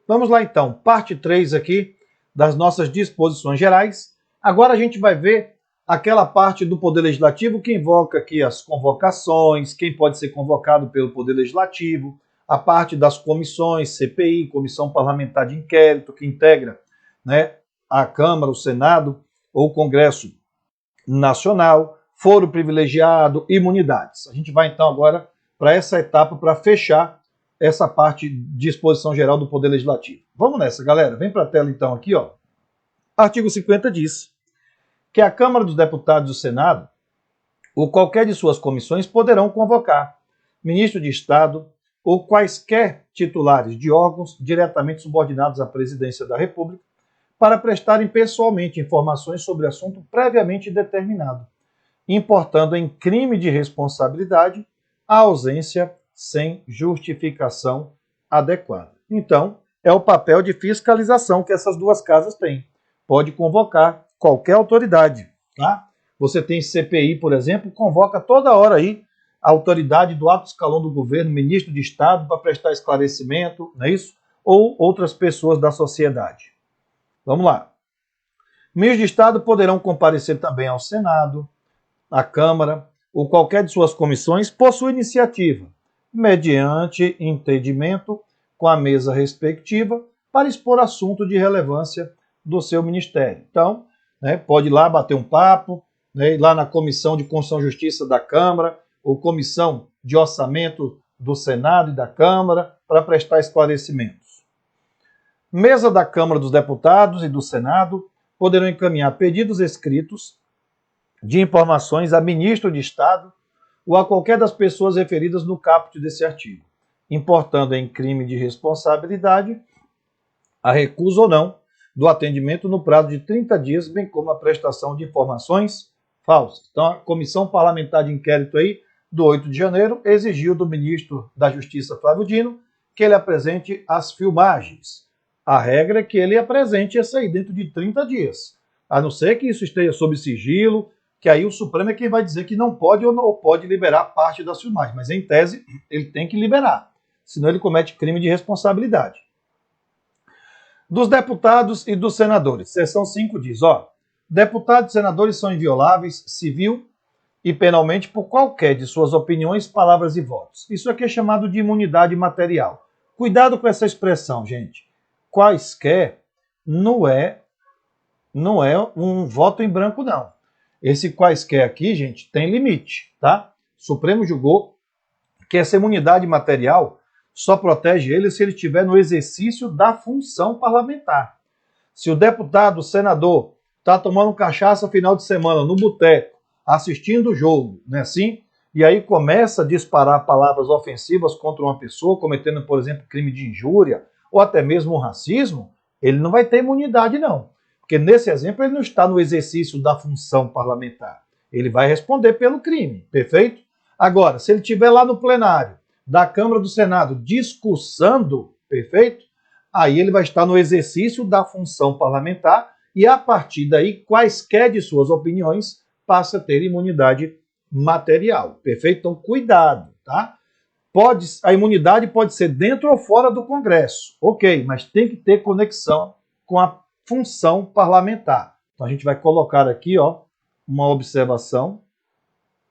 Vamos lá então, parte 3 aqui das nossas disposições gerais. Agora a gente vai ver aquela parte do Poder Legislativo que invoca aqui as convocações, quem pode ser convocado pelo Poder Legislativo, a parte das comissões, CPI, Comissão Parlamentar de Inquérito, que integra, né, a Câmara, o Senado ou o Congresso Nacional, foro privilegiado, imunidades. A gente vai então agora para essa etapa para fechar essa parte de disposição geral do Poder Legislativo. Vamos nessa, galera. Vem para a tela então aqui, ó. Artigo 50 diz que a Câmara dos Deputados e o Senado, ou qualquer de suas comissões, poderão convocar ministro de Estado ou quaisquer titulares de órgãos diretamente subordinados à Presidência da República para prestarem pessoalmente informações sobre assunto previamente determinado, importando em crime de responsabilidade a ausência sem justificação adequada. Então, é o papel de fiscalização que essas duas casas têm. Pode convocar qualquer autoridade, tá? Você tem CPI, por exemplo, convoca toda hora aí a autoridade do alto escalão do governo, ministro de Estado, para prestar esclarecimento, não é isso? Ou outras pessoas da sociedade. Vamos lá. Ministros de Estado poderão comparecer também ao Senado, à Câmara ou qualquer de suas comissões por sua iniciativa, mediante entendimento com a mesa respectiva, para expor assunto de relevância do seu ministério. Então, né, pode ir lá bater um papo, né, ir lá na Comissão de Constituição e Justiça da Câmara ou Comissão de Orçamento do Senado e da Câmara para prestar esclarecimentos. Mesa da Câmara dos Deputados e do Senado poderão encaminhar pedidos escritos de informações a ministro de Estado ou a qualquer das pessoas referidas no caput desse artigo, importando em crime de responsabilidade a recusa ou não do atendimento no prazo de 30 dias, bem como a prestação de informações falsas. Então, a Comissão Parlamentar de Inquérito aí, do 8 de janeiro, exigiu do ministro da Justiça, Flávio Dino, que ele apresente as filmagens. A regra é que ele apresente essa aí dentro de 30 dias, a não ser que isso esteja sob sigilo, que aí o Supremo é quem vai dizer que não pode ou não pode liberar parte das filmagens, mas em tese ele tem que liberar, senão ele comete crime de responsabilidade. Dos deputados e dos senadores, seção 5 diz, deputados e senadores são invioláveis civil e penalmente por qualquer de suas opiniões, palavras e votos. Isso aqui é chamado de imunidade material. Cuidado com essa expressão, gente. Quaisquer não é um voto em branco, não. Esse quaisquer aqui, gente, tem limite, tá? O Supremo julgou que essa imunidade material só protege ele se ele estiver no exercício da função parlamentar. Se o deputado, o senador, está tomando cachaça final de semana no boteco, assistindo o jogo, não é assim? E aí começa a disparar palavras ofensivas contra uma pessoa, cometendo, por exemplo, crime de injúria, ou até mesmo um racismo, ele não vai ter imunidade, não. Porque nesse exemplo ele não está no exercício da função parlamentar. Ele vai responder pelo crime, perfeito? Agora, se ele estiver lá no plenário da Câmara do Senado discussando, perfeito? Aí ele vai estar no exercício da função parlamentar e a partir daí, quaisquer de suas opiniões, passa a ter imunidade material, perfeito? Então, cuidado, tá? A imunidade pode ser dentro ou fora do Congresso, ok, mas tem que ter conexão com a função parlamentar. Então, a gente vai colocar aqui, uma observação.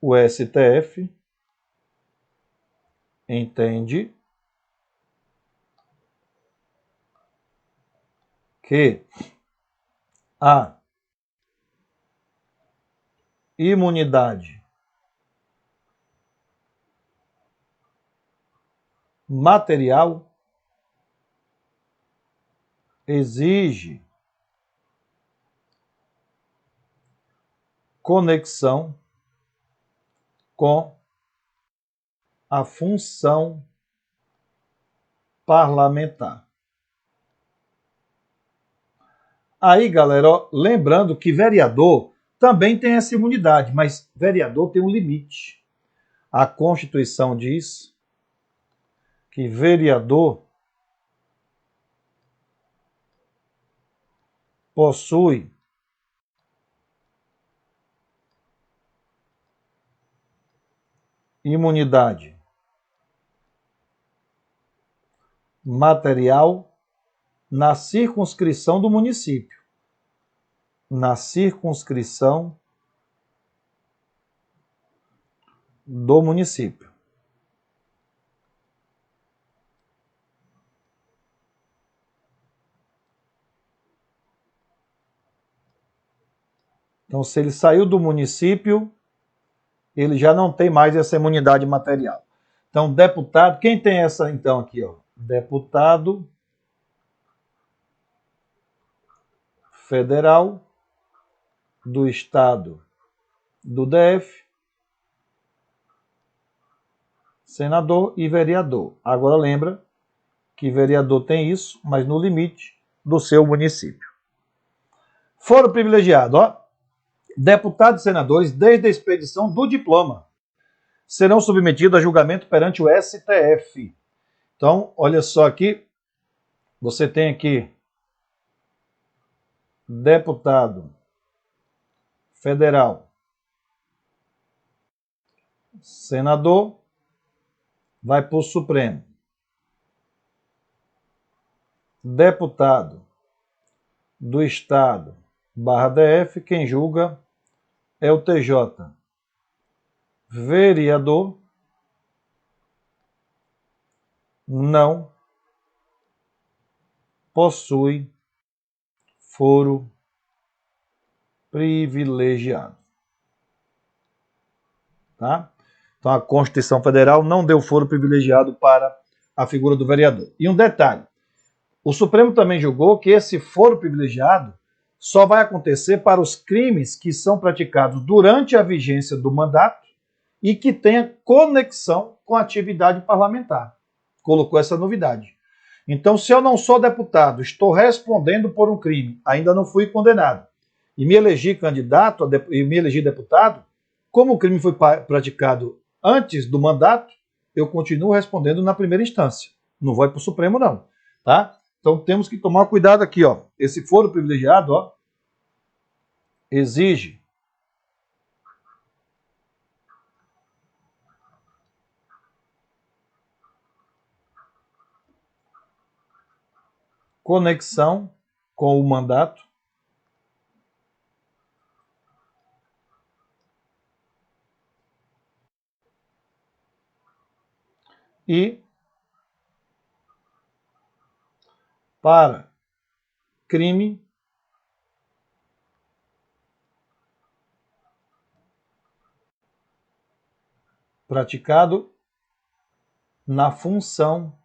O STF entende que a imunidade material exige conexão com a função parlamentar. Aí, galera, lembrando que vereador também tem essa imunidade, mas vereador tem um limite. A Constituição diz que vereador possui imunidade material na circunscrição do município. Na circunscrição do município. Então, se ele saiu do município, ele já não tem mais essa imunidade material. Então, deputado, quem tem essa então aqui, ó? Deputado federal do estado do DF, senador e vereador. Agora lembra que vereador tem isso, mas no limite do seu município. Foro privilegiado, ó. Deputados e senadores, desde a expedição do diploma, serão submetidos a julgamento perante o STF. Então, olha só aqui, você tem aqui deputado federal, senador, vai para o Supremo. Deputado do Estado /DF, quem julga é o TJ. Vereador não possui foro privilegiado. Tá? Então a Constituição Federal não deu foro privilegiado para a figura do vereador. E um detalhe, o Supremo também julgou que esse foro privilegiado só vai acontecer para os crimes que são praticados durante a vigência do mandato e que tenha conexão com a atividade parlamentar. Colocou essa novidade. Então, se eu não sou deputado, estou respondendo por um crime, ainda não fui condenado, e me elegi candidato e me elegi deputado, como o crime foi praticado antes do mandato, eu continuo respondendo na primeira instância. Não vai para o Supremo, não. Tá? Então temos que tomar cuidado aqui, ó. Esse foro privilegiado, ó, exige conexão com o mandato e para crime praticado na função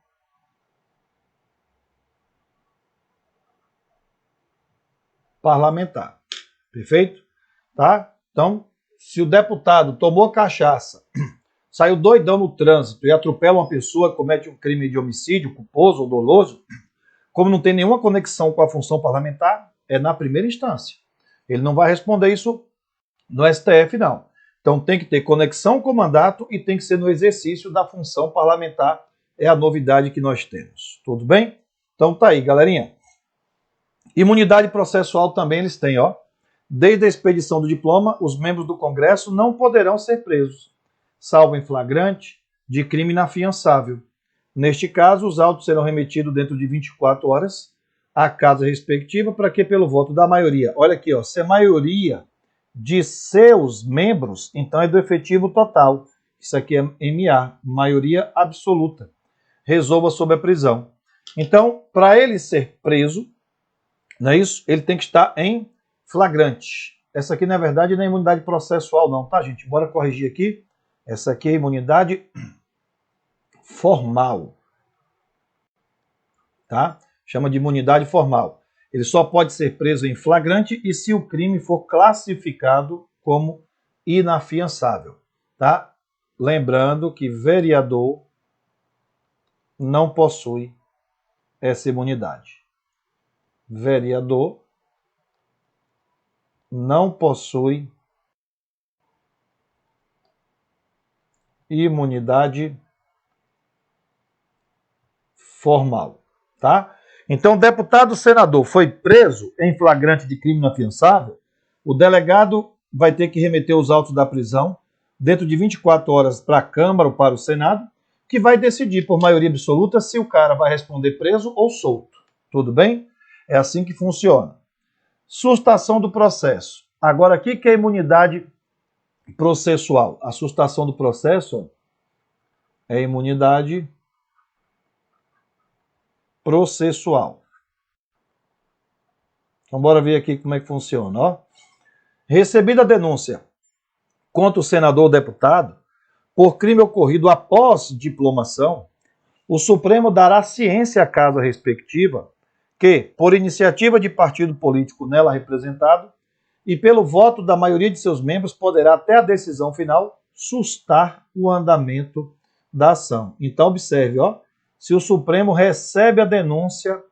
parlamentar. Perfeito? Tá? Então, se o deputado tomou cachaça, saiu doidão no trânsito e atropela uma pessoa, comete um crime de homicídio culposo ou doloso, como não tem nenhuma conexão com a função parlamentar, é na primeira instância. Ele não vai responder isso no STF, não. Então tem que ter conexão com o mandato e tem que ser no exercício da função parlamentar. É a novidade que nós temos. Tudo bem? Então tá aí, galerinha. Imunidade processual também eles têm, ó. Desde a expedição do diploma, os membros do Congresso não poderão ser presos, salvo em flagrante de crime inafiançável. Neste caso, os autos serão remetidos dentro de 24 horas à casa respectiva para que, pelo voto da maioria, olha aqui, ó, se a maioria de seus membros, então é do efetivo total. Isso aqui é MA, maioria absoluta. Resolva sobre a prisão. Então, para ele ser preso, não é isso? Ele tem que estar em flagrante. Essa aqui, na verdade, não é imunidade processual, não, tá, gente? Bora corrigir aqui. Essa aqui é imunidade formal. Tá? Chama de imunidade formal. Ele só pode ser preso em flagrante e se o crime for classificado como inafiançável. Tá? Lembrando que vereador não possui essa imunidade. Vereador não possui imunidade formal, tá? Então, deputado senador foi preso em flagrante de crime inafiançável, o delegado vai ter que remeter os autos da prisão dentro de 24 horas para a Câmara ou para o Senado, que vai decidir por maioria absoluta se o cara vai responder preso ou solto. Tudo bem? É assim que funciona. Sustação do processo. Agora, o que é imunidade processual? A sustação do processo é imunidade processual. Então, bora ver aqui como é que funciona. Ó. Recebida a denúncia contra o senador ou deputado por crime ocorrido após diplomação, o Supremo dará ciência à casa respectiva que, por iniciativa de partido político nela representado e pelo voto da maioria de seus membros, poderá, até a decisão final, sustar o andamento da ação. Então, observe, ó, se o Supremo recebe a denúncia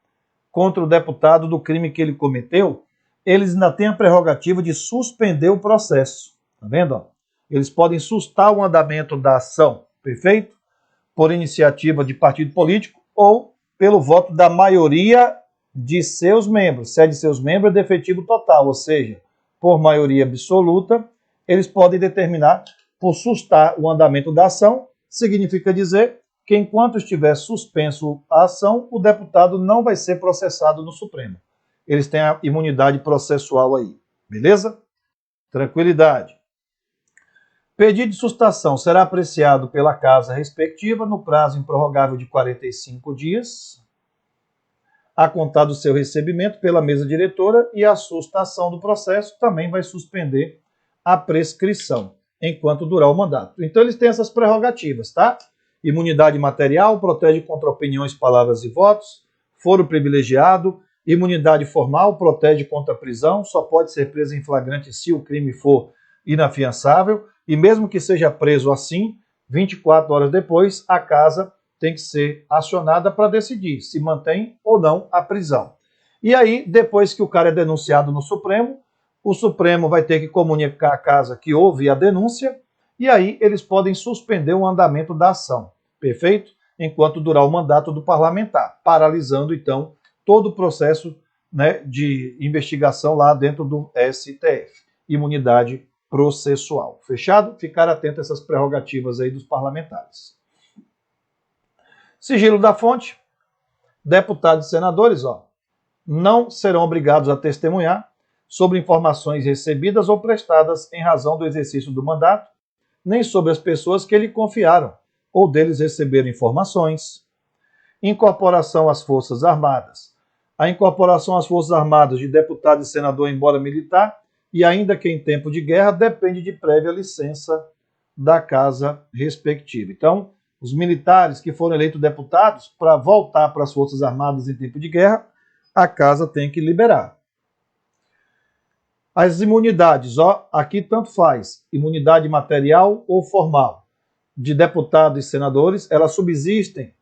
contra o deputado do crime que ele cometeu, eles ainda têm a prerrogativa de suspender o processo. Tá vendo? Ó? Eles podem sustar o andamento da ação, perfeito? Por iniciativa de partido político ou pelo voto da maioria de seus membros. Se é de seus membros, é de efetivo total, ou seja, por maioria absoluta, eles podem determinar por sustar o andamento da ação, significa dizer que enquanto estiver suspenso a ação, o deputado não vai ser processado no Supremo. Eles têm a imunidade processual aí, beleza? Tranquilidade. Pedido de sustação será apreciado pela casa respectiva no prazo improrrogável de 45 dias, a contar do seu recebimento pela mesa diretora, e a sustação do processo também vai suspender a prescrição, enquanto durar o mandato. Então eles têm essas prerrogativas, tá? Imunidade material, protege contra opiniões, palavras e votos. Foro privilegiado, imunidade formal, protege contra prisão, só pode ser preso em flagrante se o crime for inafiançável, e mesmo que seja preso assim, 24 horas depois, a casa tem que ser acionada para decidir se mantém ou não a prisão. E aí, depois que o cara é denunciado no Supremo, o Supremo vai ter que comunicar à casa que houve a denúncia, e aí eles podem suspender o andamento da ação, perfeito? Enquanto durar o mandato do parlamentar, paralisando, então, todo o processo, né, de investigação lá dentro do STF. Imunidade processual. Fechado? Ficar atento a essas prerrogativas aí dos parlamentares. Sigilo da fonte. Deputados e senadores, ó, não serão obrigados a testemunhar sobre informações recebidas ou prestadas em razão do exercício do mandato, nem sobre as pessoas que lhe confiaram ou deles receberam informações. Incorporação às Forças Armadas. A incorporação às Forças Armadas de deputado e senador, embora militar, e ainda que em tempo de guerra, depende de prévia licença da casa respectiva. Então, os militares que foram eleitos deputados, para voltar para as Forças Armadas em tempo de guerra, a casa tem que liberar. As imunidades, ó, aqui tanto faz, imunidade material ou formal, de deputados e senadores, elas subsistem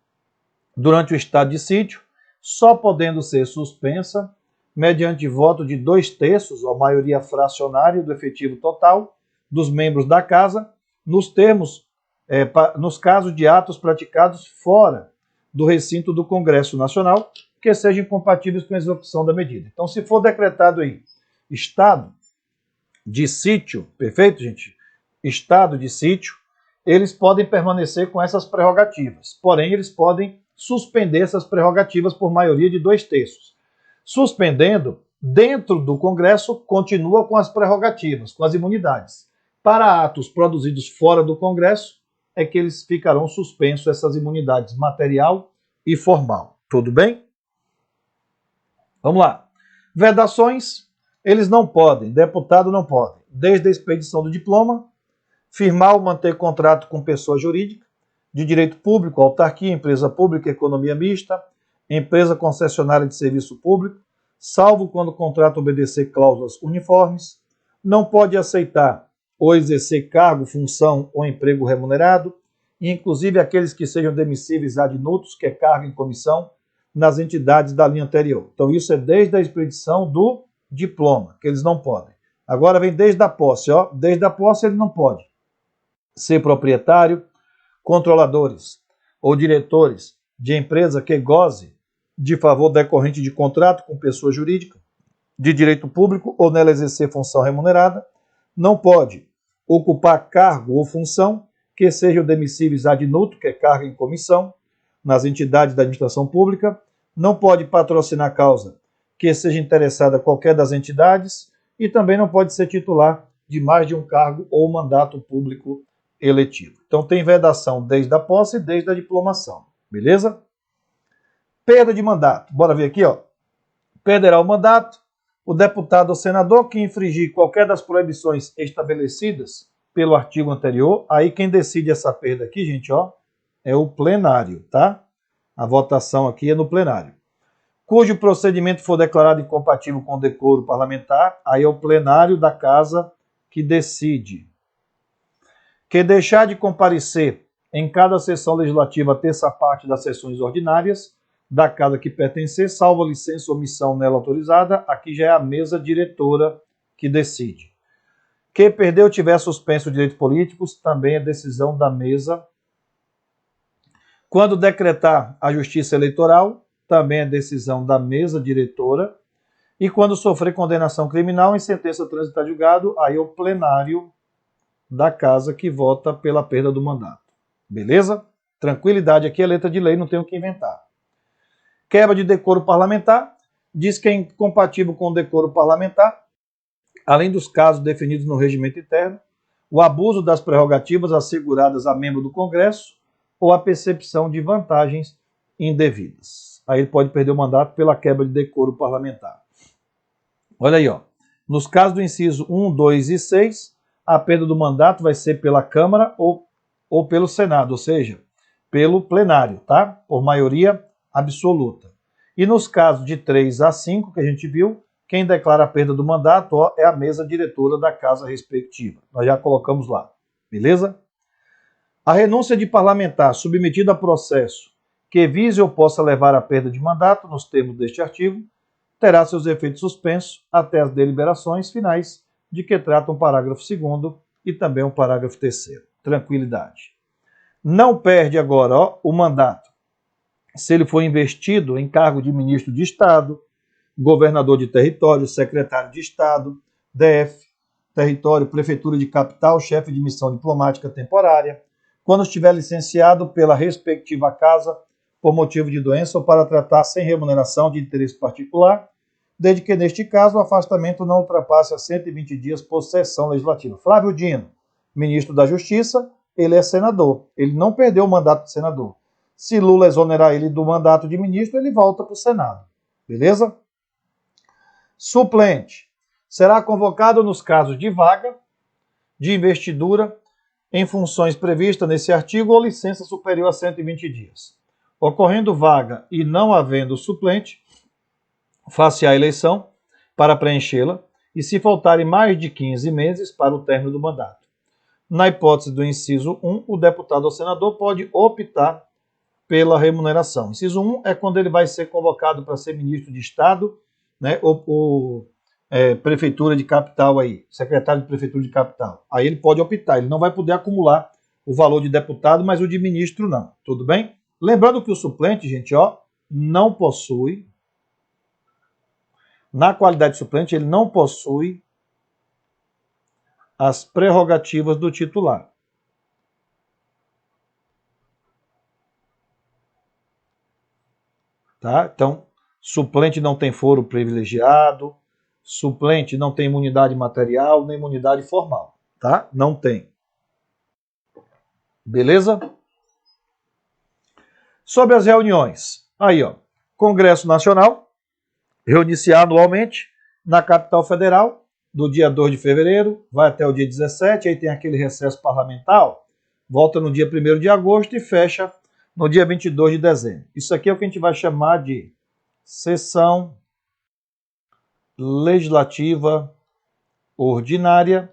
durante o estado de sítio, só podendo ser suspensa mediante voto de 2/3, ou maioria fracionária do efetivo total, dos membros da casa, nos casos de atos praticados fora do recinto do Congresso Nacional, que sejam incompatíveis com a execução da medida. Então, se for decretado aí estado de sítio, perfeito, gente? Estado de sítio, eles podem permanecer com essas prerrogativas, porém eles podem suspender essas prerrogativas por maioria de 2/3. Suspendendo, dentro do Congresso, continua com as prerrogativas, com as imunidades. Para atos produzidos fora do Congresso, é que eles ficarão suspensos essas imunidades material e formal. Tudo bem? Vamos lá. Vedações, eles não podem, deputado não pode, desde a expedição do diploma, firmar ou manter contrato com pessoa jurídica, de direito público, autarquia, empresa pública, economia mista, empresa concessionária de serviço público, salvo quando o contrato obedecer cláusulas uniformes, não pode aceitar ou exercer cargo, função ou emprego remunerado, e inclusive aqueles que sejam demissíveis ad nutus, que é cargo em comissão, nas entidades da linha anterior. Então isso é desde a expedição do diploma, que eles não podem. Agora vem desde a posse, ó, desde a posse ele não pode ser proprietário, controladores ou diretores de empresa que goze de favor decorrente de contrato com pessoa jurídica, de direito público ou nela exercer função remunerada, não pode ocupar cargo ou função que sejam demissíveis ad nutum, que é cargo em comissão, nas entidades da administração pública, não pode patrocinar causa que seja interessada a qualquer das entidades e também não pode ser titular de mais de um cargo ou mandato público eletivo. Então tem vedação desde a posse e desde a diplomação, beleza? Perda de mandato. Bora ver aqui, ó. Perderá o mandato o deputado ou senador que infringir qualquer das proibições estabelecidas pelo artigo anterior. Aí quem decide essa perda aqui, gente, ó, é o plenário, tá? A votação aqui é no plenário. Cujo procedimento for declarado incompatível com o decoro parlamentar, aí é o plenário da casa que decide. Que deixar de comparecer em cada sessão legislativa a terça parte das sessões ordinárias da casa que pertencer, salvo licença ou omissão nela autorizada, aqui já é a mesa diretora que decide. Que perdeu ou tiver suspenso direitos políticos, também é decisão da mesa. Quando decretar a justiça eleitoral, também é decisão da mesa diretora. E quando sofrer condenação criminal em sentença transitada em julgado, aí é o plenário da casa que vota pela perda do mandato. Beleza? Tranquilidade, aqui é letra de lei, não tem o que inventar. Quebra de decoro parlamentar, diz que é incompatível com o decoro parlamentar, além dos casos definidos no regimento interno, o abuso das prerrogativas asseguradas a membro do Congresso ou a percepção de vantagens indevidas. Aí ele pode perder o mandato pela quebra de decoro parlamentar. Olha aí, ó. Nos casos do inciso 1, 2 e 6, a perda do mandato vai ser pela Câmara ou pelo Senado, ou seja, pelo plenário, tá? Por maioria absoluta. E nos casos de 3 a 5, que a gente viu, quem declara a perda do mandato, ó, é a mesa diretora da casa respectiva. Nós já colocamos lá, beleza? A renúncia de parlamentar submetida a processo que vise ou possa levar à perda de mandato, nos termos deste artigo, terá seus efeitos suspensos até as deliberações finais de que trata o parágrafo 2º e também o parágrafo 3º. Tranquilidade. Não perde agora, ó, o mandato se ele for investido em cargo de ministro de Estado, governador de território, secretário de Estado, DF, território, prefeitura de capital, chefe de missão diplomática temporária, quando estiver licenciado pela respectiva casa por motivo de doença ou para tratar sem remuneração de interesse particular, desde que, neste caso, o afastamento não ultrapasse a 120 dias por sessão legislativa. Flávio Dino, ministro da Justiça, ele é senador. Ele não perdeu o mandato de senador. Se Lula exonerar ele do mandato de ministro, ele volta para o Senado. Beleza? Suplente. Será convocado nos casos de vaga, de investidura, em funções previstas nesse artigo ou licença superior a 120 dias. Ocorrendo vaga e não havendo suplente, far-se a eleição para preenchê-la e se faltarem mais de 15 meses para o término do mandato. Na hipótese do inciso 1, o deputado ou senador pode optar pela remuneração. Inciso 1 é quando ele vai ser convocado para ser ministro de Estado, né, ou prefeitura de capital aí, secretário de prefeitura de capital. Aí ele pode optar, ele não vai poder acumular o valor de deputado, mas o de ministro não. Tudo bem? Lembrando que o suplente, gente, ó, não possui, na qualidade de suplente, ele não possui as prerrogativas do titular. Tá? Então, suplente não tem foro privilegiado, suplente não tem imunidade material, nem imunidade formal. Tá? Não tem. Beleza? Sobre as reuniões. Aí, ó. Congresso Nacional, reúne-se anualmente na capital federal, do dia 2 de fevereiro, vai até o dia 17, aí tem aquele recesso parlamentar, volta no dia 1º de agosto e fecha no dia 22 de dezembro. Isso aqui é o que a gente vai chamar de sessão legislativa ordinária,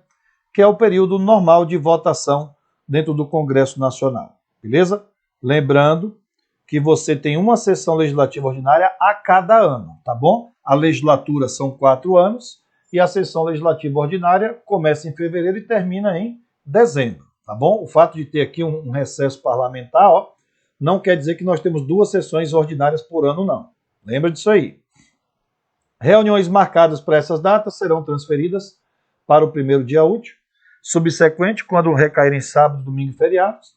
que é o período normal de votação dentro do Congresso Nacional. Beleza? Lembrando que você tem uma sessão legislativa ordinária a cada ano, tá bom? A legislatura são 4 anos e a sessão legislativa ordinária começa em fevereiro e termina em dezembro, tá bom? O fato de ter aqui um recesso parlamentar, ó, não quer dizer que nós temos 2 sessões ordinárias por ano, não. Lembra disso aí. Reuniões marcadas para essas datas serão transferidas para o primeiro dia útil, subsequente, quando recaírem sábado, domingo e feriados.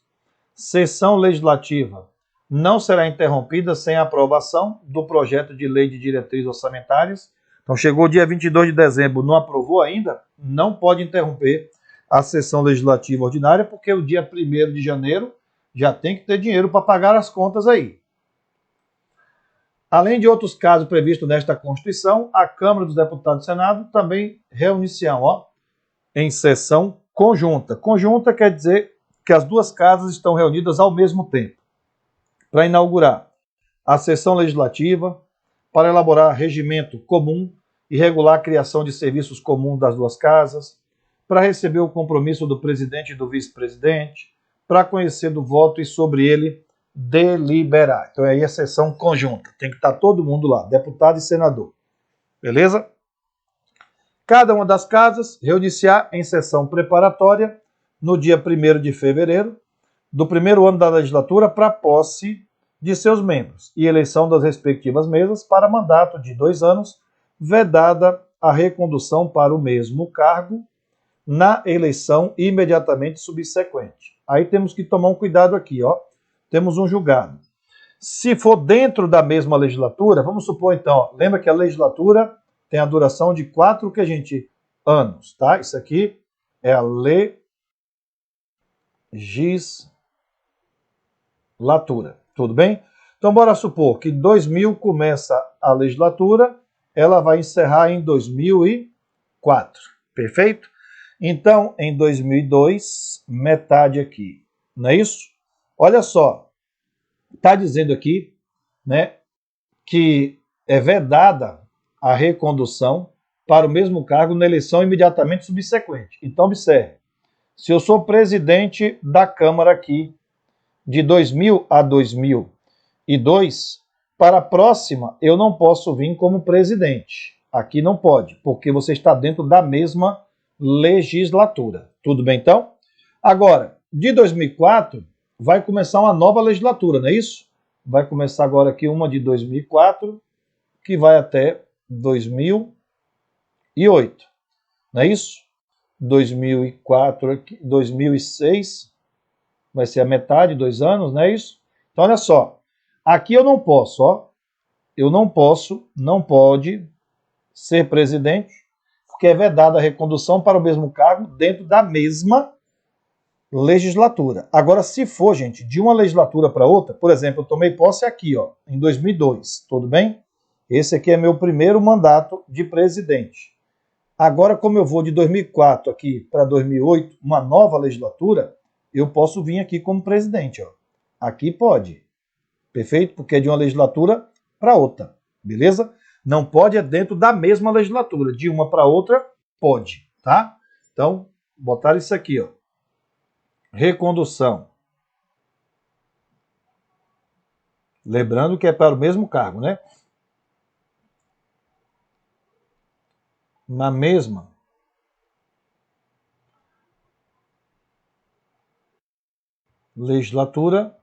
Sessão legislativa não será interrompida sem a aprovação do projeto de lei de diretrizes orçamentárias. Então, chegou dia 22 de dezembro, não aprovou ainda, não pode interromper a sessão legislativa ordinária, porque o dia 1º de janeiro já tem que ter dinheiro para pagar as contas aí. Além de outros casos previstos nesta Constituição, a Câmara dos Deputados e Senado também reunir-se-ão em sessão conjunta. Conjunta quer dizer que as duas casas estão reunidas ao mesmo tempo para inaugurar a sessão legislativa, para elaborar regimento comum e regular a criação de serviços comuns das duas casas, para receber o compromisso do presidente e do vice-presidente, para conhecer do voto e sobre ele deliberar. Então aí é sessão conjunta, tem que estar todo mundo lá, deputado e senador. Beleza? Cada uma das casas reunir-se-á em sessão preparatória no dia 1º de fevereiro do primeiro ano da legislatura para posse de seus membros e eleição das respectivas mesas para mandato de 2 anos, vedada a recondução para o mesmo cargo na eleição imediatamente subsequente. Aí temos que tomar um cuidado aqui, ó. Temos um julgado. Se for dentro da mesma legislatura, vamos supor então, ó, lembra que a legislatura tem a duração de 4 anos, tá? Isso aqui é a legislatura, tudo bem? Então bora supor que em 2000 começa a legislatura, ela vai encerrar em 2004, perfeito? Então, em 2002, metade aqui, não é isso? Olha só, está dizendo aqui, né, que é vedada a recondução para o mesmo cargo na eleição imediatamente subsequente. Então, observe, se eu sou presidente da Câmara aqui, de 2000 a 2002, para a próxima eu não posso vir como presidente. Aqui não pode, porque você está dentro da mesma legislatura. Tudo bem, então? Agora, de 2004, vai começar uma nova legislatura, não é isso? Vai começar agora aqui uma de 2004, que vai até 2008, não é isso? 2004, 2006, vai ser a metade, 2 anos, não é isso? Então, olha só, aqui eu não posso, ó, eu não pode ser presidente, porque é vedada a recondução para o mesmo cargo dentro da mesma legislatura. Agora, se for, gente, de uma legislatura para outra, por exemplo, eu tomei posse aqui, ó, em 2002, tudo bem? Esse aqui é meu primeiro mandato de presidente. Agora, como eu vou de 2004 aqui para 2008, uma nova legislatura, eu posso vir aqui como presidente, ó. Aqui pode, perfeito? Porque é de uma legislatura para outra, beleza? Não pode é dentro da mesma legislatura, de uma para outra pode, tá? Então, botar isso aqui, ó. Recondução. Lembrando que é para o mesmo cargo, né? Na mesma legislatura,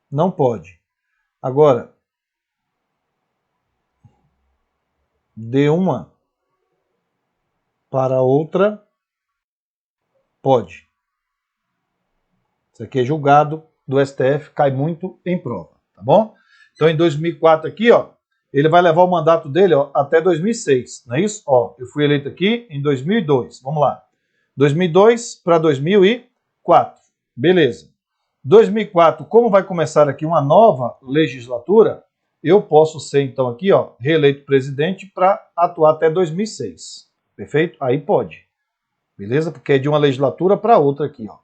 não pode. Agora, de uma para outra, pode. Isso aqui é julgado do STF, cai muito em prova, tá bom? Então, em 2004 aqui, ó, ele vai levar o mandato dele, ó, até 2006, não é isso? Ó, eu fui eleito aqui em 2002, vamos lá. 2002 para 2004, beleza. 2004, como vai começar aqui uma nova legislatura, eu posso ser, então, aqui, ó, reeleito presidente para atuar até 2006, perfeito? Aí pode, beleza? Porque é de uma legislatura para outra aqui, ó.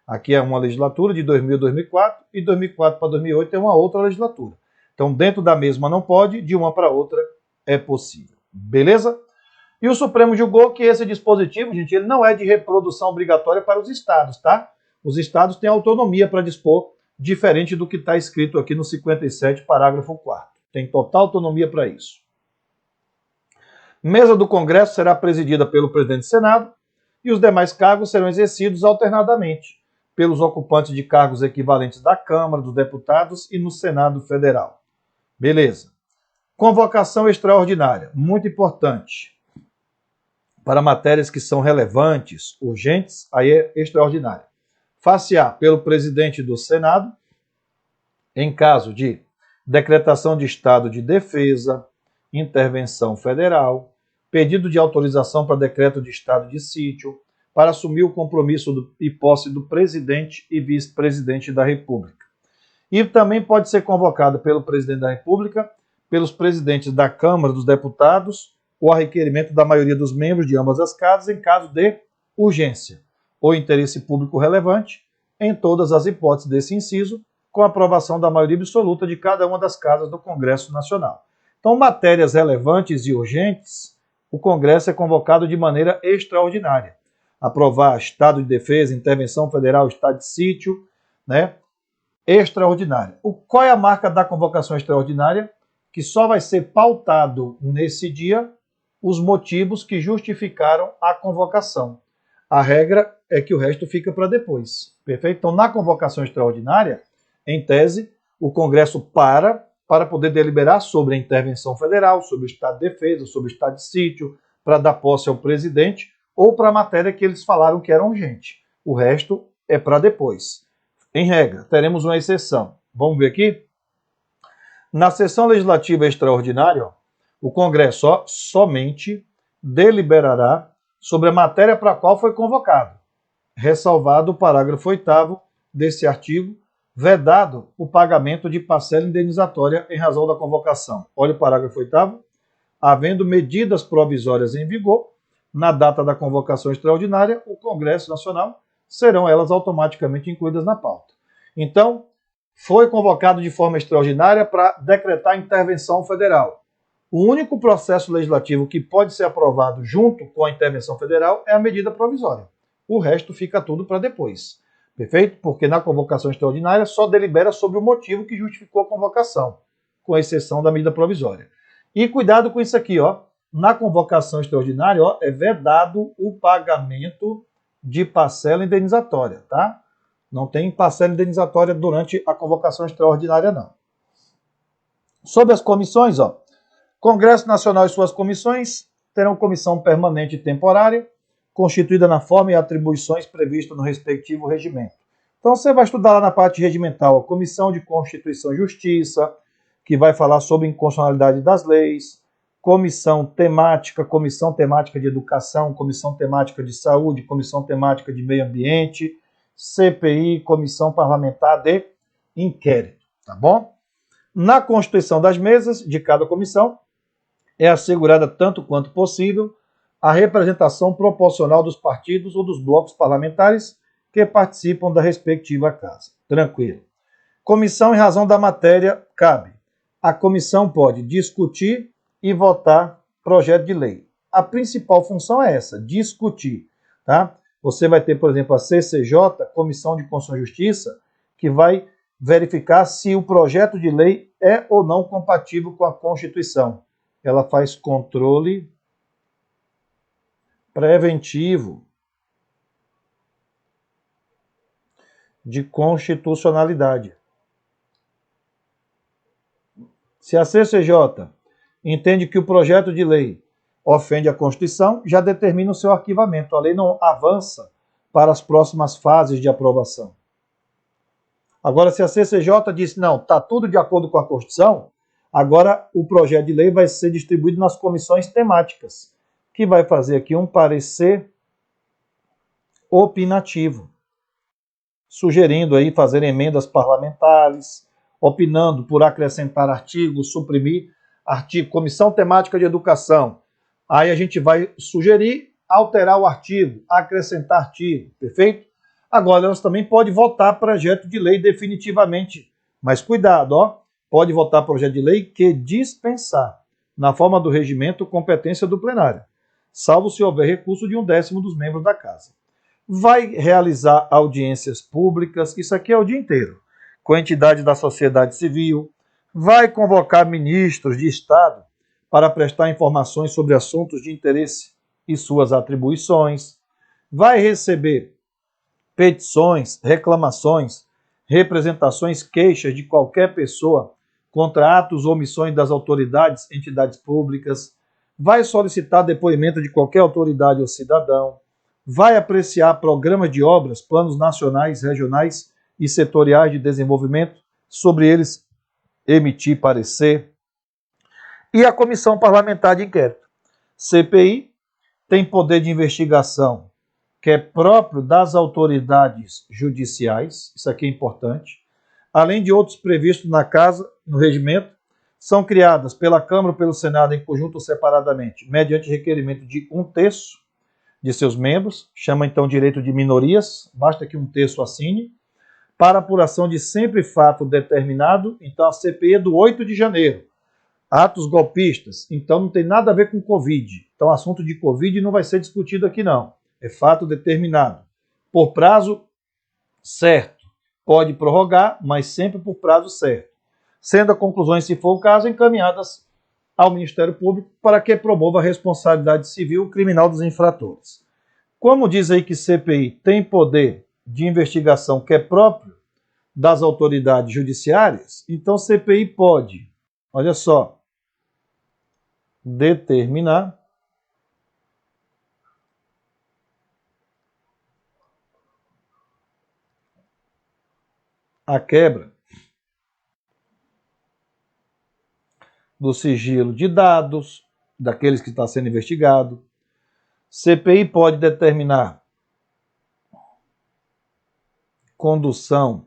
Aqui é uma legislatura de 2000 a 2004 e 2004 para 2008 é uma outra legislatura. Então, dentro da mesma não pode, de uma para outra é possível. Beleza? E o Supremo julgou que esse dispositivo, gente, ele não é de reprodução obrigatória para os estados, tá? Os estados têm autonomia para dispor, diferente do que está escrito aqui no 57, parágrafo 4º. Tem total autonomia para isso. Mesa do Congresso será presidida pelo presidente do Senado e os demais cargos serão exercidos alternadamente pelos ocupantes de cargos equivalentes da Câmara dos Deputados e no Senado Federal. Beleza. Convocação extraordinária, muito importante. Para matérias que são relevantes, urgentes, aí é extraordinária. far-se-á pelo presidente do Senado, em caso de decretação de estado de defesa, intervenção federal, pedido de autorização para decreto de estado de sítio, para assumir o compromisso e posse do presidente e vice-presidente da República. E também pode ser convocado pelo presidente da República, pelos presidentes da Câmara dos Deputados, ou a requerimento da maioria dos membros de ambas as casas, em caso de urgência ou interesse público relevante, em todas as hipóteses desse inciso, com aprovação da maioria absoluta de cada uma das casas do Congresso Nacional. Então, matérias relevantes e urgentes, o Congresso é convocado de maneira extraordinária. Aprovar estado de defesa, intervenção federal, estado de sítio, né? Extraordinária. Qual é a marca da convocação extraordinária? Que só vai ser pautado nesse dia os motivos que justificaram a convocação. A regra é que o resto fica para depois. Perfeito? Então, na convocação extraordinária, em tese, o Congresso para poder deliberar sobre a intervenção federal, sobre o estado de defesa, sobre o estado de sítio, para dar posse ao presidente, ou para a matéria que eles falaram que era urgente. O resto é para depois. Em regra, teremos uma exceção. Vamos ver aqui? Na sessão legislativa extraordinária, o Congresso somente deliberará sobre a matéria para a qual foi convocado, ressalvado o parágrafo 8º desse artigo, vedado o pagamento de parcela indenizatória em razão da convocação. Olha o parágrafo 8º. Havendo medidas provisórias em vigor, na data da convocação extraordinária, o Congresso Nacional serão elas automaticamente incluídas na pauta. Então, foi convocado de forma extraordinária para decretar intervenção federal. O único processo legislativo que pode ser aprovado junto com a intervenção federal é a medida provisória. O resto fica tudo para depois. Perfeito? Porque na convocação extraordinária só delibera sobre o motivo que justificou a convocação, com exceção da medida provisória. E cuidado com isso aqui, ó. Na convocação extraordinária, ó, é vedado o pagamento de parcela indenizatória, tá? Não tem parcela indenizatória durante a convocação extraordinária, não. Sobre as comissões, ó. Congresso Nacional e suas comissões terão comissão permanente e temporária, constituída na forma e atribuições previstas no respectivo regimento. Então você vai estudar lá na parte regimental a Comissão de Constituição e Justiça, que vai falar sobre inconstitucionalidade das leis, comissão temática de educação, comissão temática de saúde, comissão temática de meio ambiente, CPI, comissão parlamentar de inquérito, tá bom? Na constituição das mesas de cada comissão, é assegurada tanto quanto possível a representação proporcional dos partidos ou dos blocos parlamentares que participam da respectiva casa. Tranquilo. Comissão, em razão da matéria, cabe. A comissão pode discutir e votar projeto de lei. A principal função é essa, discutir, tá? Você vai ter, por exemplo, a CCJ, Comissão de Constituição e Justiça, que vai verificar se o projeto de lei é ou não compatível com a Constituição. Ela faz controle preventivo de constitucionalidade. Se a CCJ entende que o projeto de lei ofende a Constituição, já determina o seu arquivamento. A lei não avança para as próximas fases de aprovação. Agora, se a CCJ diz, não, está tudo de acordo com a Constituição, agora o projeto de lei vai ser distribuído nas comissões temáticas, que vai fazer aqui um parecer opinativo, sugerindo aí fazer emendas parlamentares, opinando por acrescentar artigos, suprimir artigo, comissão temática de educação. Aí a gente vai sugerir alterar o artigo, acrescentar artigo, perfeito? Agora, elas também podem votar projeto de lei definitivamente, mas cuidado, ó, pode votar projeto de lei que dispensar, na forma do regimento, competência do plenário, salvo se houver recurso de 1/10 dos membros da casa. Vai realizar audiências públicas, isso aqui é o dia inteiro, com entidades da sociedade civil, vai convocar ministros de Estado para prestar informações sobre assuntos de interesse e suas atribuições, vai receber petições, reclamações, representações, queixas de qualquer pessoa contra atos ou omissões das autoridades, entidades públicas, vai solicitar depoimento de qualquer autoridade ou cidadão, vai apreciar programas de obras, planos nacionais, regionais e setoriais de desenvolvimento, sobre eles emitir parecer. E a Comissão Parlamentar de Inquérito. CPI tem poder de investigação que é próprio das autoridades judiciais, isso aqui é importante, além de outros previstos na Casa, no regimento, são criadas pela Câmara ou pelo Senado em conjunto ou separadamente, mediante requerimento de 1/3 de seus membros, chama então direito de minorias, basta que 1/3 assine, para apuração de sempre fato determinado, então a CPI é do 8 de janeiro, atos golpistas, então não tem nada a ver com Covid, então assunto de Covid não vai ser discutido aqui não, é fato determinado, por prazo certo, pode prorrogar, mas sempre por prazo certo, sendo as conclusões, se for o caso, encaminhadas ao Ministério Público para que promova a responsabilidade civil e criminal dos infratores. Como diz aí que CPI tem poder de investigação que é próprio das autoridades judiciárias, então CPI pode, olha só, determinar a quebra do sigilo de dados daqueles que está sendo investigado. CPI pode determinar condução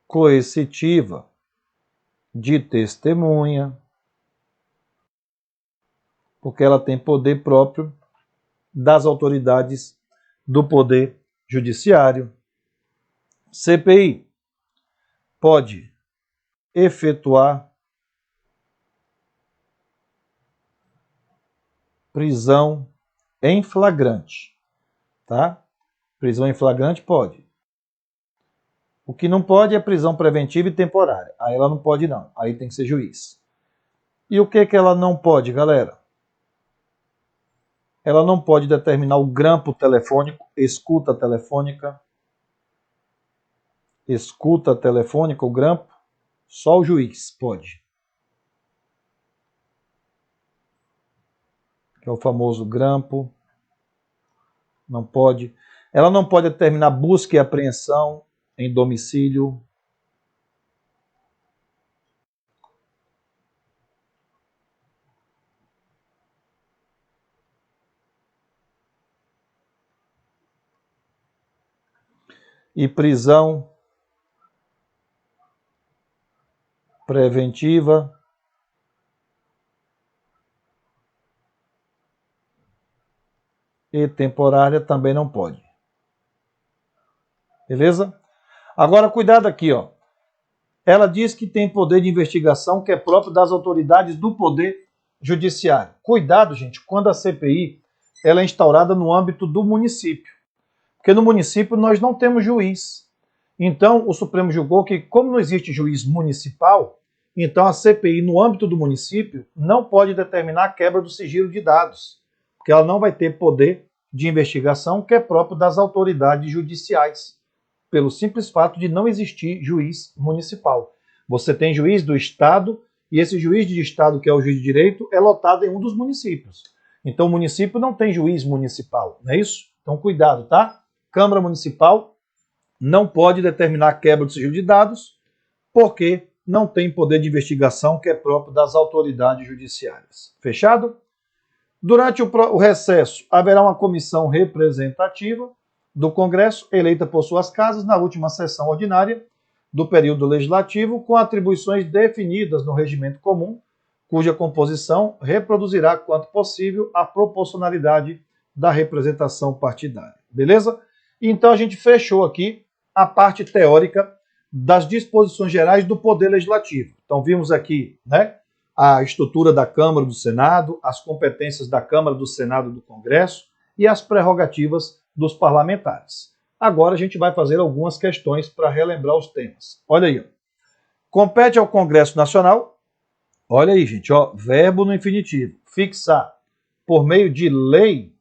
coercitiva de testemunha, porque ela tem poder próprio das autoridades do Poder Judiciário. CPI pode efetuar prisão em flagrante, tá? Prisão em flagrante pode. O que não pode é prisão preventiva e temporária. Aí ela não pode não, aí tem que ser juiz. E o que ela não pode, galera? Ela não pode determinar o grampo telefônico, escuta telefônica, o grampo, só o juiz pode. Que é o famoso grampo, não pode. Ela não pode determinar busca e apreensão em domicílio. E prisão preventiva e temporária também não pode. Beleza? Agora, cuidado aqui, ó. Ela diz que tem poder de investigação que é próprio das autoridades do Poder Judiciário. Cuidado, gente, quando a CPI ela é instaurada no âmbito do município. Porque no município nós não temos juiz. Então, o Supremo julgou que, como não existe juiz municipal, então a CPI no âmbito do município não pode determinar a quebra do sigilo de dados, porque ela não vai ter poder de investigação que é próprio das autoridades judiciais, pelo simples fato de não existir juiz municipal. Você tem juiz do Estado, e esse juiz de Estado, que é o juiz de direito, é lotado em um dos municípios. Então o município não tem juiz municipal, não é isso? Então cuidado, tá? Câmara Municipal não pode determinar a quebra do sigilo de dados, porque não tem poder de investigação que é próprio das autoridades judiciárias. Fechado? Durante o recesso, haverá uma comissão representativa do Congresso, eleita por suas casas na última sessão ordinária do período legislativo, com atribuições definidas no regimento comum, cuja composição reproduzirá, quanto possível, a proporcionalidade da representação partidária. Beleza? Então a gente fechou aqui a parte teórica das disposições gerais do Poder Legislativo. Então vimos aqui, né, a estrutura da Câmara e do Senado, as competências da Câmara, do Senado e do Congresso e as prerrogativas dos parlamentares. Agora a gente vai fazer algumas questões para relembrar os temas. Olha aí, ó. Compete ao Congresso Nacional, olha aí, gente, ó, verbo no infinitivo, fixar, por meio de lei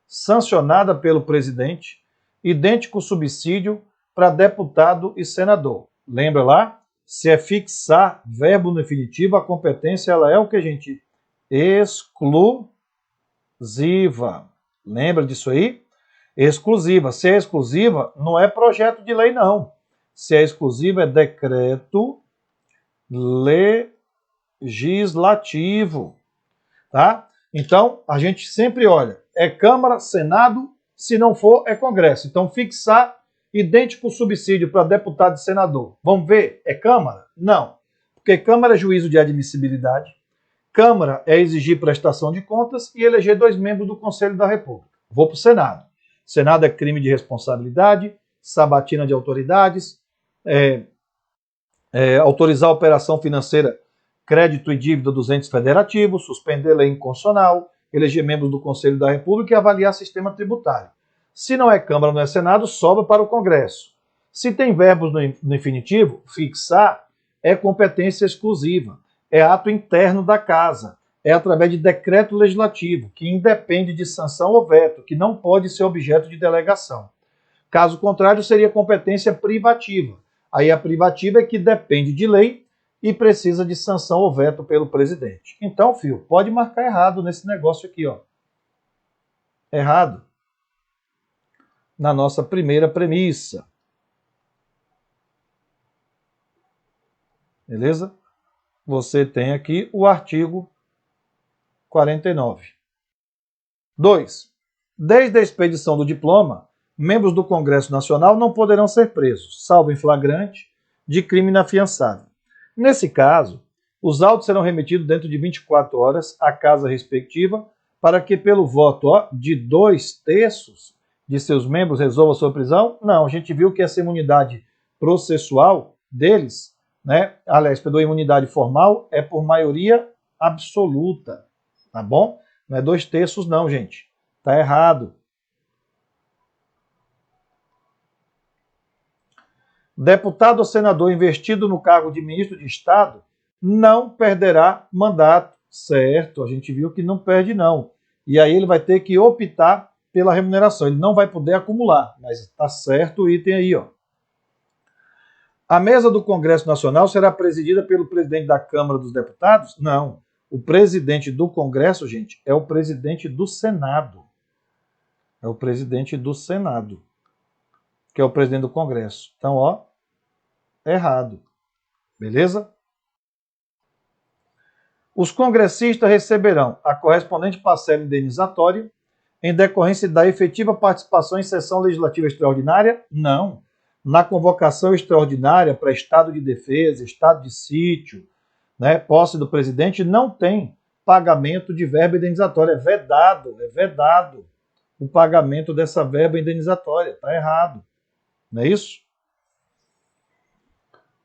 sancionada pelo presidente, idêntico subsídio para deputado e senador. Lembra lá? Se é fixar verbo no infinitivo, a competência ela é o que, gente? exclusiva. Lembra disso aí? Exclusiva. Se é exclusiva, não é projeto de lei, não. Se é exclusiva, é decreto legislativo. Tá? Então, a gente sempre olha, é Câmara, Senado, se não for, é Congresso. Então, fixar idêntico subsídio para deputado e senador. Vamos ver, é Câmara? Não. Porque Câmara é juízo de admissibilidade, Câmara é exigir prestação de contas e eleger 2 membros do Conselho da República. Vou para o Senado. Senado é crime de responsabilidade, sabatina de autoridades, autorizar a operação financeira, crédito e dívida dos entes federativos, suspender lei inconstitucional, eleger membros do Conselho da República e avaliar sistema tributário. Se não é Câmara, não é Senado, sobra para o Congresso. Se tem verbos no infinitivo, fixar é competência exclusiva, é ato interno da Casa, é através de decreto legislativo, que independe de sanção ou veto, que não pode ser objeto de delegação. Caso contrário, seria competência privativa. Aí a privativa é que depende de lei e precisa de sanção ou veto pelo presidente. Então, filho, pode marcar errado nesse negócio aqui, ó. Errado. Na nossa primeira premissa. Beleza? Você tem aqui o artigo 49. 2. Desde a expedição do diploma, membros do Congresso Nacional não poderão ser presos, salvo em flagrante, de crime inafiançável. Nesse caso, os autos serão remetidos dentro de 24 horas à casa respectiva para que, pelo voto de 2/3 de seus membros, resolva a sua prisão? Não, a gente viu que essa imunidade processual deles, né, aliás, pela imunidade formal, é por maioria absoluta, tá bom? Não é 2/3 não, gente. Tá errado. Deputado ou senador investido no cargo de ministro de Estado não perderá mandato. Certo, a gente viu que não perde não. E aí ele vai ter que optar pela remuneração. Ele não vai poder acumular, mas está certo o item aí, ó. A mesa do Congresso Nacional será presidida pelo presidente da Câmara dos Deputados? Não. O presidente do Congresso, gente, é o presidente do Senado. É o presidente do Senado, que é o presidente do Congresso. Então, ó, errado. Beleza? Os congressistas receberão a correspondente parcela indenizatória em decorrência da efetiva participação em sessão legislativa extraordinária? Não. Na convocação extraordinária para estado de defesa, estado de sítio, né, posse do presidente, não tem pagamento de verba indenizatória. É vedado o pagamento dessa verba indenizatória. Está errado. Não é isso?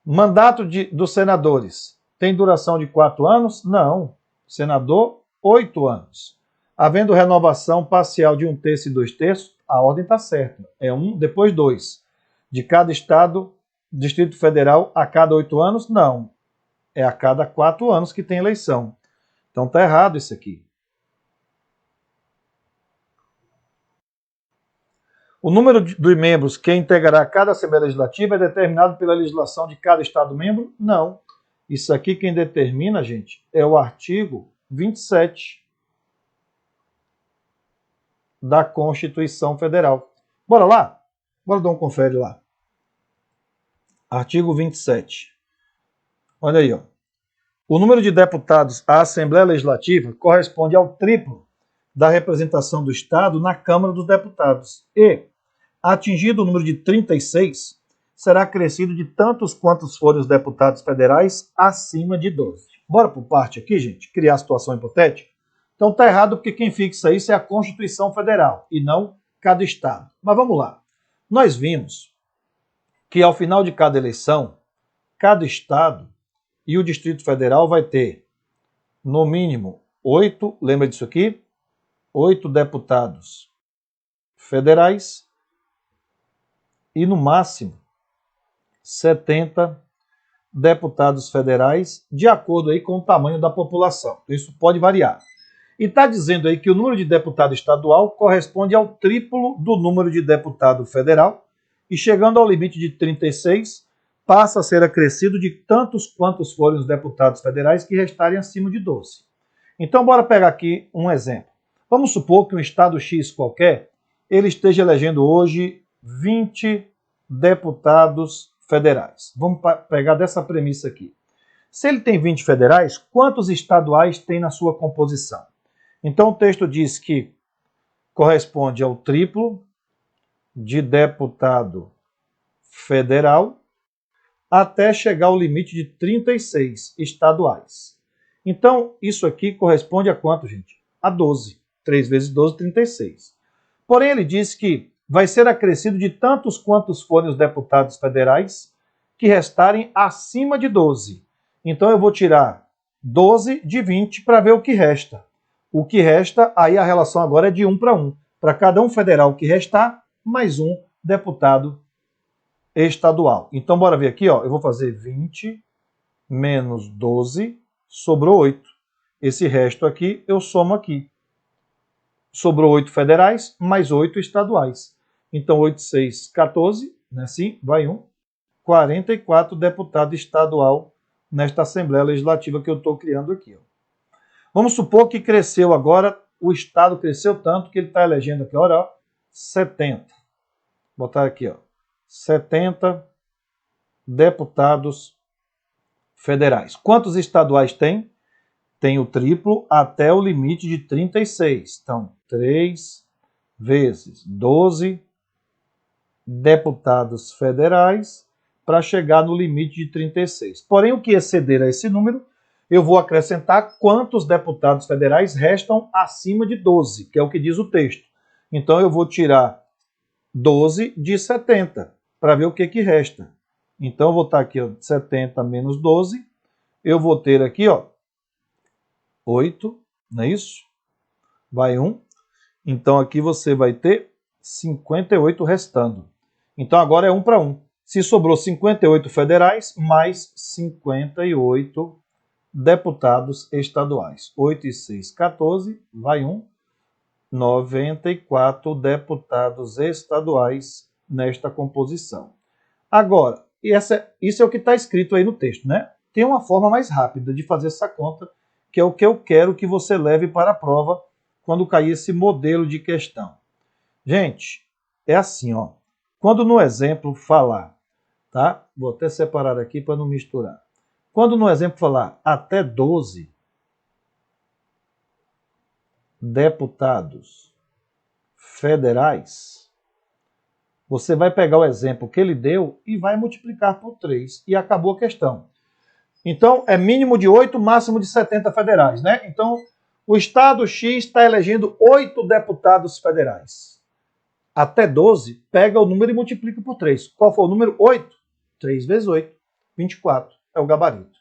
Mandato dos senadores tem duração de 4 anos? Não. Senador, 8 anos. Havendo renovação parcial de 1/3 e 2/3, a ordem está certa. É 1, depois 2. De cada estado, Distrito Federal, a cada 8 anos? Não. É a cada 4 anos que tem eleição. Então está errado isso aqui. O número de membros que integrará cada Assembleia Legislativa é determinado pela legislação de cada Estado-membro? Não. Isso aqui quem determina, gente, é o artigo 27 da Constituição Federal. Bora lá? Bora dar um confere lá. Artigo 27. Olha aí, ó. O número de deputados à Assembleia Legislativa corresponde ao triplo da representação do Estado na Câmara dos Deputados. E, atingido o número de 36, será acrescido de tantos quantos forem os deputados federais acima de 12. Bora por parte aqui, gente, criar a situação hipotética? Então tá errado porque quem fixa isso é a Constituição Federal e não cada Estado. Mas vamos lá. Nós vimos que ao final de cada eleição, cada Estado e o Distrito Federal vai ter, no mínimo, 8, lembra disso aqui? 8 deputados federais e, no máximo, 70 deputados federais, de acordo aí com o tamanho da população. Isso pode variar. E está dizendo aí que o número de deputado estadual corresponde ao triplo do número de deputado federal e, chegando ao limite de 36, passa a ser acrescido de tantos quantos forem os deputados federais que restarem acima de 12. Então, bora pegar aqui um exemplo. Vamos supor que um estado X qualquer, ele esteja elegendo hoje 20 deputados federais. Vamos pegar dessa premissa aqui. Se ele tem 20 federais, quantos estaduais tem na sua composição? Então, o texto diz que corresponde ao triplo de deputado federal até chegar ao limite de 36 estaduais. Então, isso aqui corresponde a quanto, gente? A 12. 3 vezes 12, 36. Porém, ele diz que vai ser acrescido de tantos quantos forem os deputados federais que restarem acima de 12. Então, eu vou tirar 12 de 20 para ver o que resta. O que resta, aí a relação agora é de 1 para 1. Para cada um federal que restar, mais um deputado estadual. Então, bora ver aqui, ó. Eu vou fazer 20 menos 12, sobrou 8. Esse resto aqui, eu somo aqui. Sobrou 8 federais, mais 8 estaduais. Então, 8, 6, 14, né? Assim, vai 1. 44 deputado estadual nesta Assembleia Legislativa que eu estou criando aqui. Ó. Vamos supor que cresceu agora, o Estado cresceu tanto que ele está elegendo aqui, olha, ó, 70. Vou botar aqui, ó, 70 deputados federais. Quantos estaduais tem? Tem o triplo até o limite de 36. Então, 3 vezes 12 deputados federais para chegar no limite de 36. Porém, o que exceder a esse número, eu vou acrescentar quantos deputados federais restam acima de 12, que é o que diz o texto. Então, eu vou tirar 12 de 70 para ver o que resta. Então, eu vou estar aqui, ó, 70 menos 12. Eu vou ter aqui, ó, 8, não é isso? Vai 1. Então, aqui você vai ter 58 restando. Então, agora é 1 para 1. Se sobrou 58 federais, mais 58 deputados estaduais. 8 e 6, 14, vai 1. 94 deputados estaduais nesta composição. Agora, isso é o que está escrito aí no texto, né? Tem uma forma mais rápida de fazer essa conta, que é o que eu quero que você leve para a prova quando cair esse modelo de questão. Gente, é assim, ó. Quando no exemplo falar, tá? Vou até separar aqui para não misturar. Quando no exemplo falar até 12 deputados federais, você vai pegar o exemplo que ele deu e vai multiplicar por 3 e acabou a questão. Então, é mínimo de 8, máximo de 70 federais, né? Então, o Estado X está elegendo 8 deputados federais. Até 12, pega o número e multiplica por 3. Qual foi o número? 8. 3 vezes 8, 24. É o gabarito.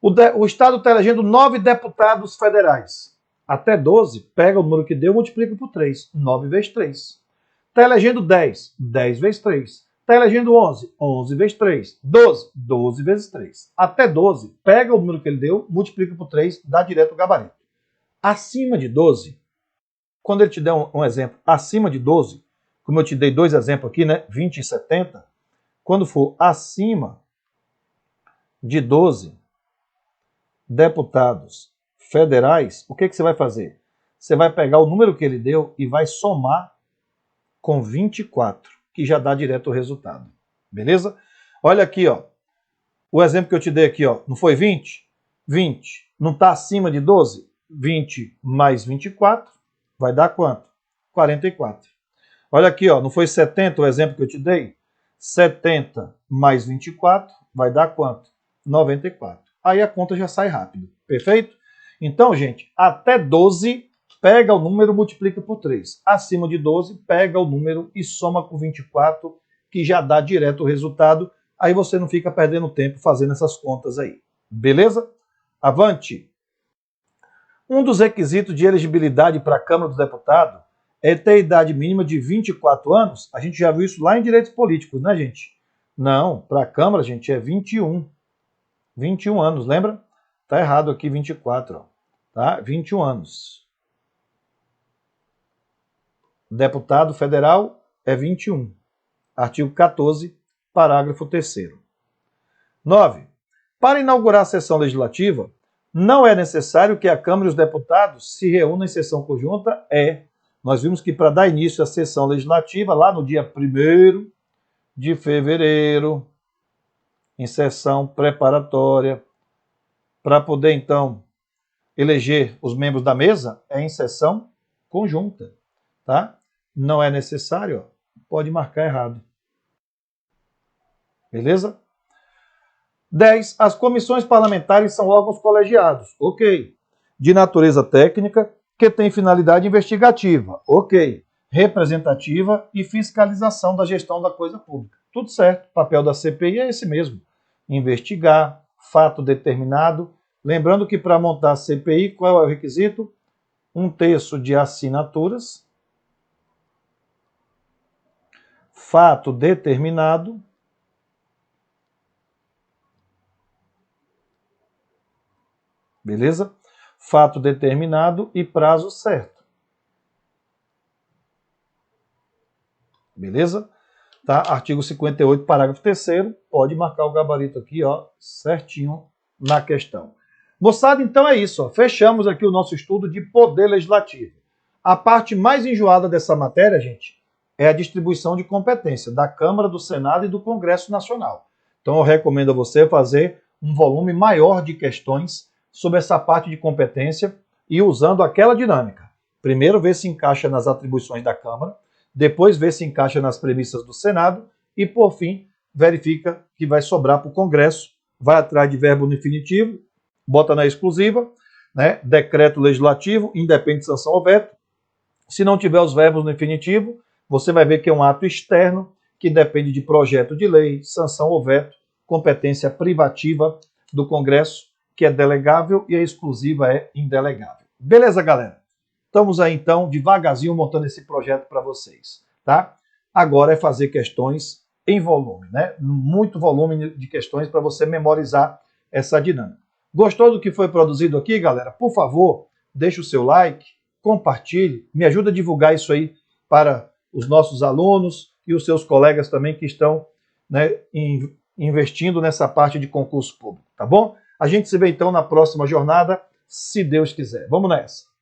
O Estado está elegendo 9 deputados federais. Até 12, pega o número que deu e multiplica por 3. 9 vezes 3. Está elegendo 10. 10 vezes 3. Está elegendo 11. 11 vezes 3. 12. 12 vezes 3. Até 12, pega o número que ele deu, multiplica por 3, dá direto o gabarito. Acima de 12, quando ele te der um exemplo, acima de 12, como eu te dei dois exemplos aqui, né? 20 e 70, quando for acima de 12 deputados federais, o que você vai fazer? Você vai pegar o número que ele deu e vai somar com 24, que já dá direto o resultado. Beleza? Olha aqui, ó. O exemplo que eu te dei aqui, ó, não foi 20? 20 não está acima de 12? 20 mais 24 vai dar quanto? 44. Olha aqui, ó, não foi 70 o exemplo que eu te dei? 70 mais 24 vai dar quanto? 94. Aí a conta já sai rápido. Perfeito? Então, gente, até 12, pega o número e multiplica por 3. Acima de 12, pega o número e soma com 24, que já dá direto o resultado. Aí você não fica perdendo tempo fazendo essas contas aí. Beleza? Avante! Um dos requisitos de elegibilidade para a Câmara dos Deputados é ter idade mínima de 24 anos. A gente já viu isso lá em direitos políticos, né, gente? Não, para a Câmara, gente, é 21. 21 anos, lembra? Tá errado aqui 24, ó. Tá? 21 anos. Deputado federal é 21. Artigo 14, parágrafo 3º. 9. Para inaugurar a sessão legislativa, Não é necessário que a Câmara e os deputados se reúnam em sessão conjunta? Nós vimos que para dar início à sessão legislativa, lá no dia 1º de fevereiro, em sessão preparatória, para poder, então, eleger os membros da mesa, é em sessão conjunta, tá? Não é necessário, pode marcar errado. Beleza? 10. As comissões parlamentares são órgãos colegiados. Ok. De natureza técnica, que tem finalidade investigativa. Ok. Representativa e fiscalização da gestão da coisa pública. Tudo certo. O papel da CPI é esse mesmo. Investigar, fato determinado. Lembrando que para montar a CPI, qual é o requisito? 1/3 de assinaturas. Fato determinado. Beleza? Fato determinado e prazo certo. Beleza? Tá? Artigo 58, parágrafo 3º, pode marcar o gabarito aqui, ó, certinho na questão. Moçada, então é isso, ó. Fechamos aqui o nosso estudo de poder legislativo. A parte mais enjoada dessa matéria, gente, é a distribuição de competência da Câmara, do Senado e do Congresso Nacional. Então eu recomendo a você fazer um volume maior de questões sobre essa parte de competência e usando aquela dinâmica. Primeiro ver se encaixa nas atribuições da Câmara, depois ver se encaixa nas premissas do Senado e, por fim, verifica que vai sobrar para o Congresso, vai atrás de verbo no infinitivo, bota na exclusiva, né? Decreto legislativo, independe de sanção ou veto. Se não tiver os verbos no infinitivo, você vai ver que é um ato externo que depende de projeto de lei, sanção ou veto, competência privativa do Congresso, que é delegável, e a exclusiva é indelegável. Beleza, galera? Estamos aí, então, devagarzinho montando esse projeto para vocês, tá? Agora é fazer questões em volume, né? Muito volume de questões para você memorizar essa dinâmica. Gostou do que foi produzido aqui, galera? Por favor, deixe o seu like, compartilhe, me ajuda a divulgar isso aí para os nossos alunos e os seus colegas também que estão, né, investindo nessa parte de concurso público, tá bom? A gente se vê então na próxima jornada, se Deus quiser. Vamos nessa!